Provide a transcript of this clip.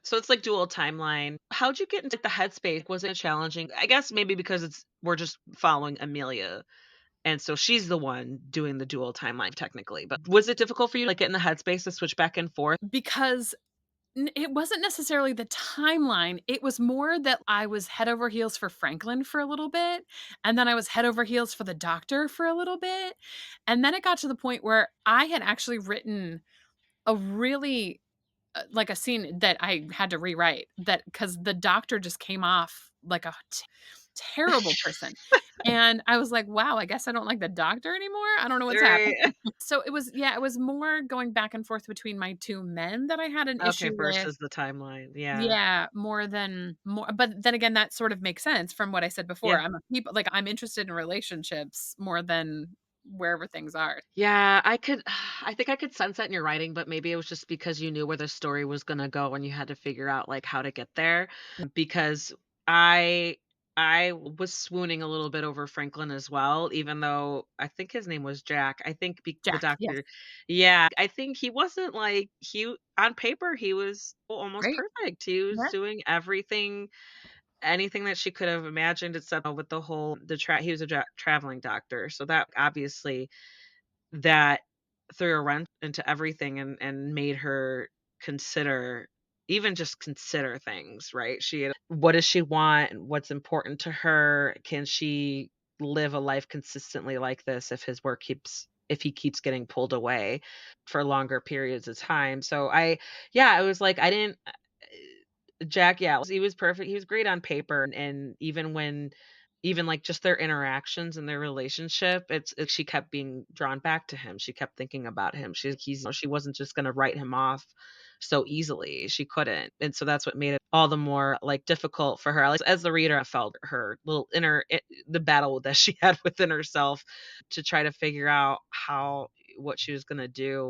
So it's like dual timeline. How'd you get into the headspace? Was it challenging? I guess maybe because we're just following Amelia. And so she's the one doing the dual timeline technically. But was it difficult for you to like get in the headspace to switch back and forth? Because it wasn't necessarily the timeline, it was more that I was head over heels for Franklin for a little bit, and then I was head over heels for the doctor for a little bit, and then it got to the point where I had actually written a really like a scene that I had to rewrite that because the doctor just came off like a terrible person. And I was like, wow, I guess I don't like the doctor anymore. I don't know what's happening. Right. So it was, yeah, it was more going back and forth between my two men that I had an Okay, issue with. versus the timeline. Yeah. Yeah, more, but then again, that sort of makes sense from what I said before. Yeah. I'm a people like I'm interested in relationships more than wherever things are. Yeah, I could I think I could sense that in your writing, but maybe it was just because you knew where the story was gonna go and you had to figure out like how to get there. Because I I was swooning a little bit over Franklin as well, even though I think his name was Jack. I think the Jack, yes, doctor, yeah, I think he wasn't like on paper he was almost great. perfect. He was Yeah, doing everything, anything that she could have imagined, except with the whole he was a traveling doctor, so that obviously that threw a wrench into everything and made her consider, even just consider things, right? What does she want? And what's important to her? Can she live a life consistently like this if he keeps getting pulled away for longer periods of time? So yeah, I was like, I didn't Jack, yeah, he was perfect. He was great on paper, and even like just their interactions and their relationship, she kept being drawn back to him. She kept thinking about him. She wasn't just going to write him off so easily. She couldn't. And so that's what made it all the more like difficult for her. Like as the reader, I felt her little the battle that she had within herself to try to figure out what she was going to do.